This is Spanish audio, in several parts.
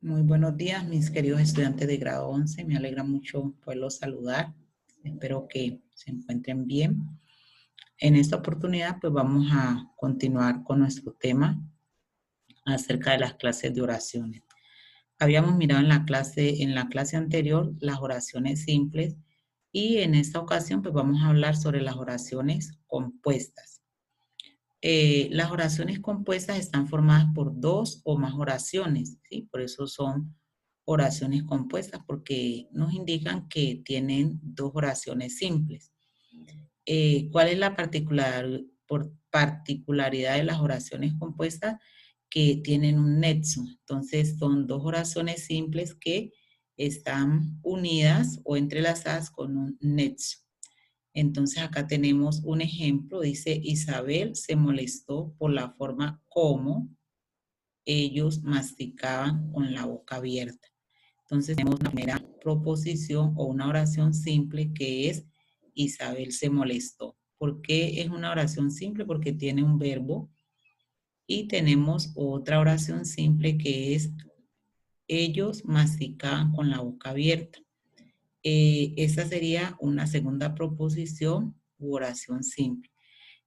Muy buenos días, mis queridos estudiantes de grado 11. Me alegra mucho poderlos saludar. Espero que se encuentren bien. En esta oportunidad, pues vamos a continuar con nuestro tema acerca de las clases de oraciones. Habíamos mirado en la clase anterior las oraciones simples y en esta ocasión, pues vamos a hablar sobre las oraciones compuestas. Las oraciones compuestas están formadas por dos o más oraciones, ¿sí? Por eso son oraciones compuestas, porque nos indican que tienen dos oraciones simples. ¿Cuál es la particularidad de las oraciones compuestas? Que tienen un nexo. Entonces, son dos oraciones simples que están unidas o entrelazadas con un nexo. Entonces acá tenemos un ejemplo, dice Isabel se molestó por la forma como ellos masticaban con la boca abierta. Entonces tenemos una primera proposición o una oración simple que es Isabel se molestó. ¿Por qué es una oración simple? Porque tiene un verbo y tenemos otra oración simple que es ellos masticaban con la boca abierta. Esa sería una segunda proposición u oración simple.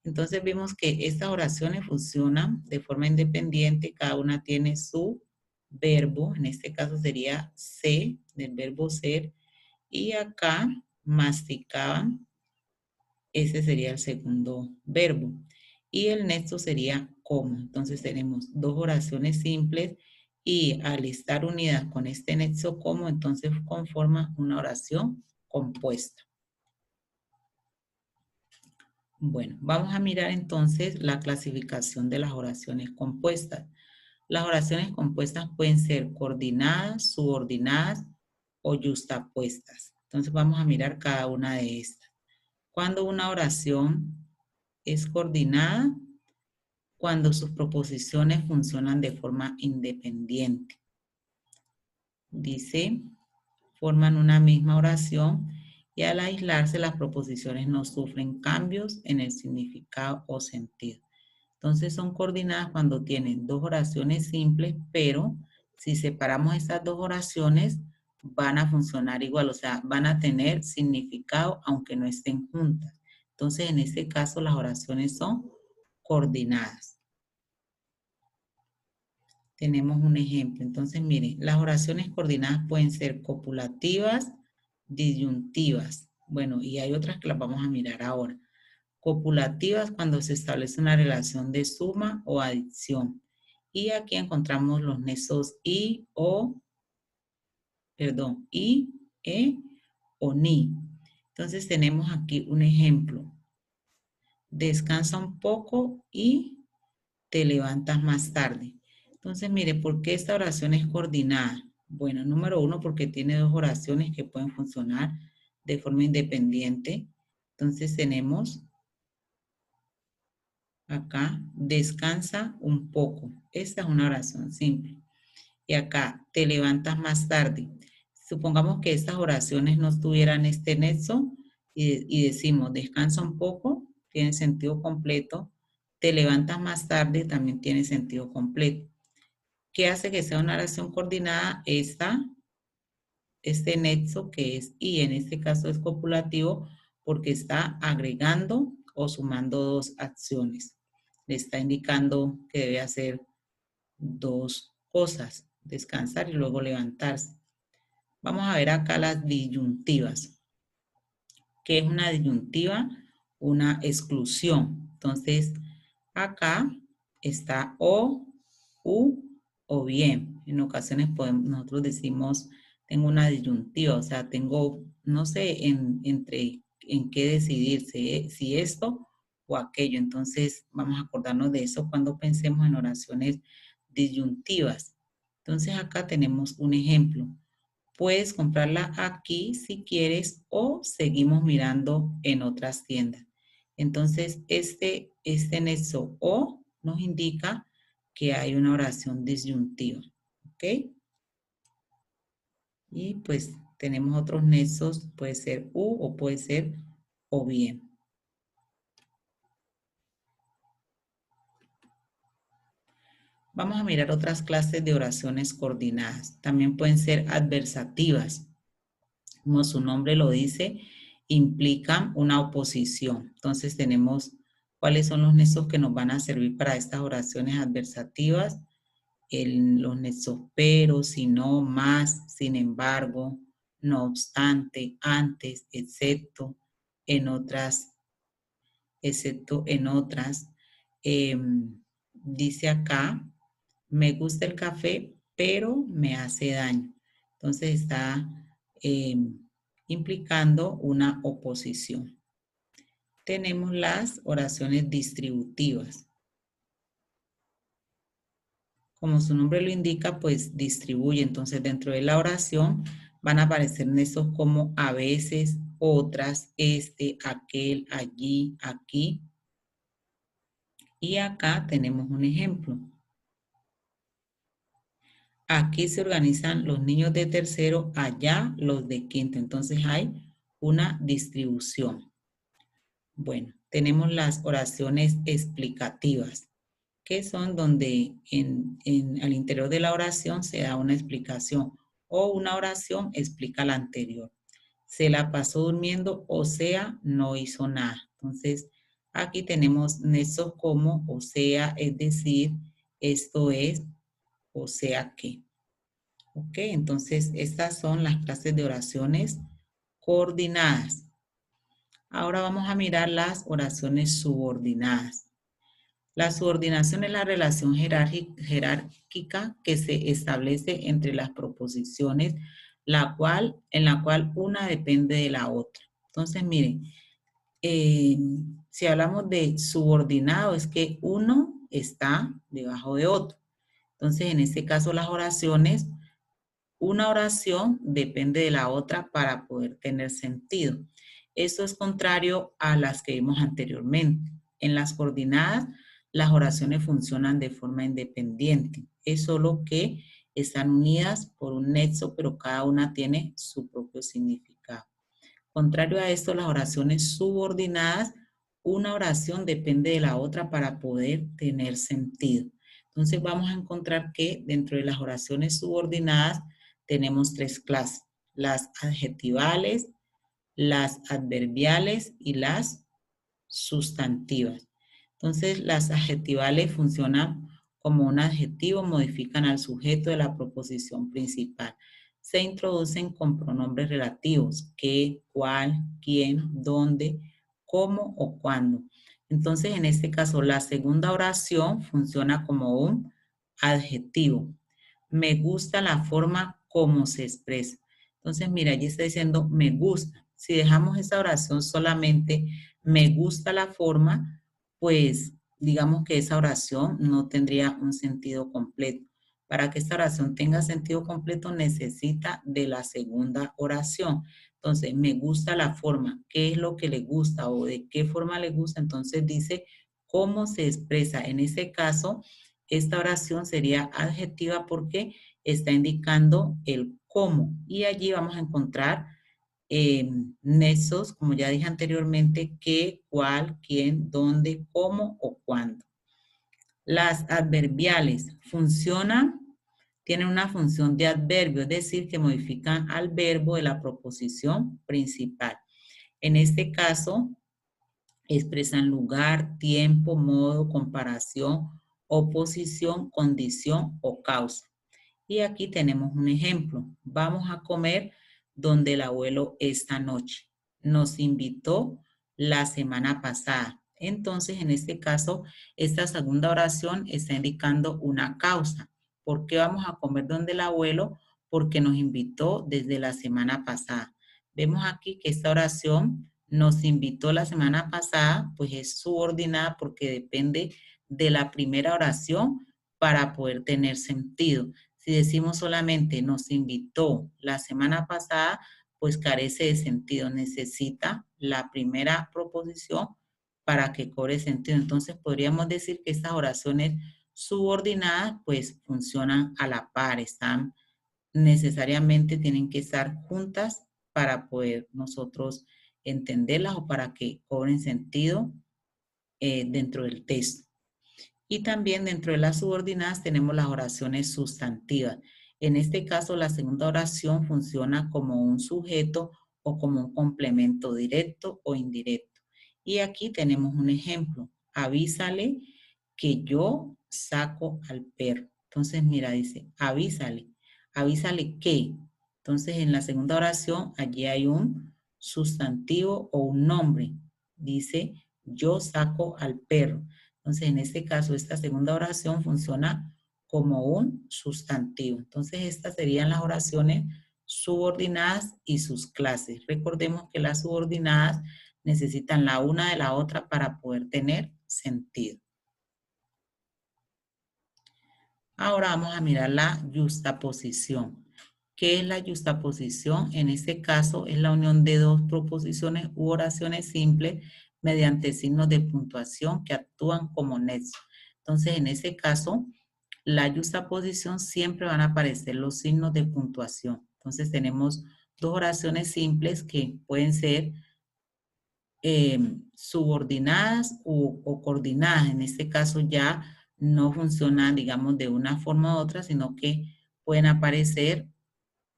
Entonces vimos que estas oraciones funcionan de forma independiente, cada una tiene su verbo, en este caso sería ser, del verbo ser, y acá masticaban, ese sería el segundo verbo. Y el nexo sería como. Entonces tenemos dos oraciones simples y al estar unidas con este nexo como, entonces conforma una oración compuesta. Bueno, vamos a mirar entonces la clasificación de las oraciones compuestas. Las oraciones compuestas pueden ser coordinadas, subordinadas o yuxtapuestas. Entonces vamos a mirar cada una de estas. Cuando una oración es coordinada, cuando sus proposiciones funcionan de forma independiente. Dice, forman una misma oración y al aislarse las proposiciones no sufren cambios en el significado o sentido. Entonces son coordinadas cuando tienen dos oraciones simples, pero si separamos estas dos oraciones van a funcionar igual, o sea, van a tener significado aunque no estén juntas. Entonces en este caso las oraciones son coordinadas. Tenemos un ejemplo. Entonces, miren, las oraciones coordinadas pueden ser copulativas, disyuntivas. Bueno, y hay otras que las vamos a mirar ahora. Copulativas cuando se establece una relación de suma o adición. Y aquí encontramos los nexos i, o, perdón, i, e o ni. Entonces tenemos aquí un ejemplo. Descansa un poco y te levantas más tarde. Entonces, mire, ¿por qué esta oración es coordinada? Bueno, número uno, porque tiene dos oraciones que pueden funcionar de forma independiente. Entonces tenemos acá, descansa un poco. Esta es una oración simple. Y acá, te levantas más tarde. Supongamos que estas oraciones no tuvieran este nexo y decimos, descansa un poco, tiene sentido completo. Te levantas más tarde, también tiene sentido completo. ¿Qué hace que sea una oración coordinada? Este nexo que es y, en este caso es copulativo porque está agregando o sumando dos acciones. Le está indicando que debe hacer dos cosas, descansar y luego levantarse. Vamos a ver acá las disyuntivas. ¿Qué es una disyuntiva? Una exclusión. Entonces, acá está o, u o bien. En ocasiones nosotros decimos, tengo una disyuntiva, o sea, tengo, no sé, en qué decidir, si esto o aquello. Entonces, vamos a acordarnos de eso cuando pensemos en oraciones disyuntivas. Entonces, acá tenemos un ejemplo. Puedes comprarla aquí si quieres o seguimos mirando en otras tiendas. Entonces, este nexo o nos indica que hay una oración disyuntiva. ¿Ok? Y pues tenemos otros nexos, puede ser u o puede ser o bien. Vamos a mirar otras clases de oraciones coordinadas. También pueden ser adversativas. Como su nombre lo dice, implican una oposición. Entonces tenemos cuáles son los nexos que nos van a servir para estas oraciones adversativas. Los nexos pero, si no, más, sin embargo, no obstante, antes, otras, excepto en otras. Dice acá, me gusta el café, pero me hace daño. Entonces está eh, implicando una oposición. Tenemos las oraciones distributivas. Como su nombre lo indica, pues distribuye. Entonces dentro de la oración van a aparecer nexos como a veces, otras, este, aquel, allí, aquí. Y acá tenemos un ejemplo. Aquí se organizan los niños de tercero, allá los de quinto. Entonces hay una distribución. Bueno, tenemos las oraciones explicativas, que son donde al interior de la oración se da una explicación o una oración explica la anterior. Se la pasó durmiendo, o sea, no hizo nada. Entonces, aquí tenemos nexos como o sea, es decir, esto es, o sea que. Ok, entonces estas son las clases de oraciones coordinadas. Ahora vamos a mirar las oraciones subordinadas. La subordinación es la relación jerárquica que se establece entre las proposiciones, en la cual una depende de la otra. Entonces, miren, si hablamos de subordinado, es que uno está debajo de otro. Entonces, en este caso, las oraciones, una oración depende de la otra para poder tener sentido. Esto es contrario a las que vimos anteriormente. En las coordinadas, las oraciones funcionan de forma independiente. Es solo que están unidas por un nexo, pero cada una tiene su propio significado. Contrario a esto, las oraciones subordinadas, una oración depende de la otra para poder tener sentido. Entonces vamos a encontrar que dentro de las oraciones subordinadas tenemos tres clases: las adjetivales, las adverbiales y las sustantivas. Entonces, las adjetivales funcionan como un adjetivo, modifican al sujeto de la proposición principal. Se introducen con pronombres relativos: qué, cuál, quién, dónde, cómo o cuándo. Entonces, en este caso, la segunda oración funciona como un adjetivo. Me gusta la forma como se expresa. Entonces, mira, allí está diciendo me gusta. Si dejamos esa oración solamente me gusta la forma, pues digamos que esa oración no tendría un sentido completo. Para que esta oración tenga sentido completo necesita de la segunda oración. Entonces, me gusta la forma, qué es lo que le gusta o de qué forma le gusta. Entonces dice cómo se expresa. En ese caso, esta oración sería adjetiva porque está indicando el cómo. Y allí vamos a encontrar nexos, como ya dije anteriormente, qué, cuál, quién, dónde, cómo o cuándo. Las adverbiales tienen una función de adverbio, es decir, que modifican al verbo de la proposición principal. En este caso, expresan lugar, tiempo, modo, comparación, oposición, condición o causa. Y aquí tenemos un ejemplo. Vamos a comer donde el abuelo esta noche. Nos invitó la semana pasada. Entonces, en este caso, esta segunda oración está indicando una causa. ¿Por qué vamos a comer donde el abuelo? Porque nos invitó desde la semana pasada. Vemos aquí que esta oración nos invitó la semana pasada, pues es subordinada porque depende de la primera oración para poder tener sentido. Si decimos solamente nos invitó la semana pasada, pues carece de sentido. Necesita la primera proposición para que cobre sentido. Entonces podríamos decir que estas oraciones subordinadas pues funcionan a la par, están necesariamente tienen que estar juntas para poder nosotros entenderlas o para que cobren sentido dentro del texto. Y también dentro de las subordinadas tenemos las oraciones sustantivas. En este caso, la segunda oración funciona como un sujeto o como un complemento directo o indirecto. Y aquí tenemos un ejemplo. Avísale que yo saco al perro. Entonces, mira, dice, avísale. Avísale que. Entonces, en la segunda oración, allí hay un sustantivo o un nombre. Dice, yo saco al perro. Entonces, en este caso, esta segunda oración funciona como un sustantivo. Entonces, estas serían las oraciones subordinadas y sus clases. Recordemos que las subordinadas necesitan la una de la otra para poder tener sentido. Ahora vamos a mirar la yuxtaposición. ¿Qué es la yuxtaposición? En este caso es la unión de dos proposiciones u oraciones simples mediante signos de puntuación que actúan como nexo. Entonces, en ese caso, la yuxtaposición siempre van a aparecer los signos de puntuación. Entonces, tenemos dos oraciones simples que pueden ser subordinadas o coordinadas. En este caso ya no funcionan, digamos, de una forma u otra, sino que pueden aparecer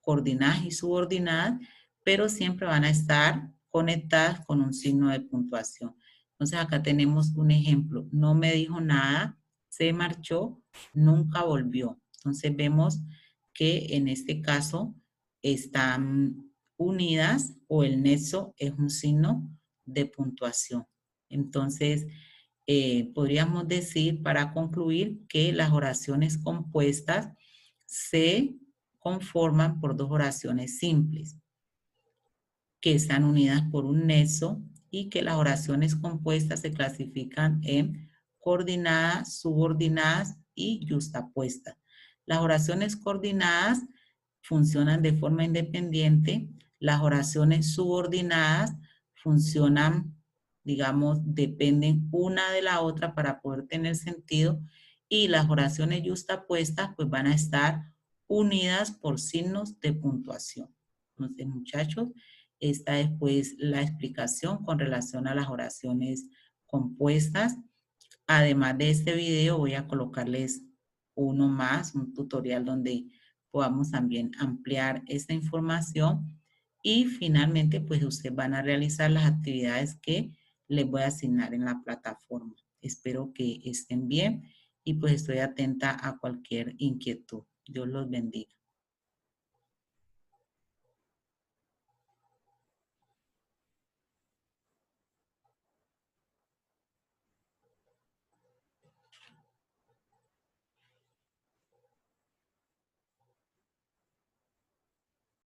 coordinadas y subordinadas, pero siempre van a estar conectadas con un signo de puntuación. Entonces acá tenemos un ejemplo. No me dijo nada, se marchó, nunca volvió. Entonces vemos que en este caso están unidas o el nexo es un signo de puntuación. Entonces, podríamos decir para concluir que las oraciones compuestas se conforman por dos oraciones simples que están unidas por un nexo y que las oraciones compuestas se clasifican en coordinadas, subordinadas y yuxtapuestas. Las oraciones coordinadas funcionan de forma independiente, las oraciones subordinadas funcionan, digamos, dependen una de la otra para poder tener sentido y las oraciones yuxtapuestas pues van a estar unidas por signos de puntuación. Entonces, muchachos, esta es pues la explicación con relación a las oraciones compuestas. Además de este video voy a colocarles uno más, un tutorial donde podamos también ampliar esta información y finalmente pues ustedes van a realizar las actividades que les voy a asignar en la plataforma. Espero que estén bien y pues estoy atenta a cualquier inquietud. Dios los bendiga.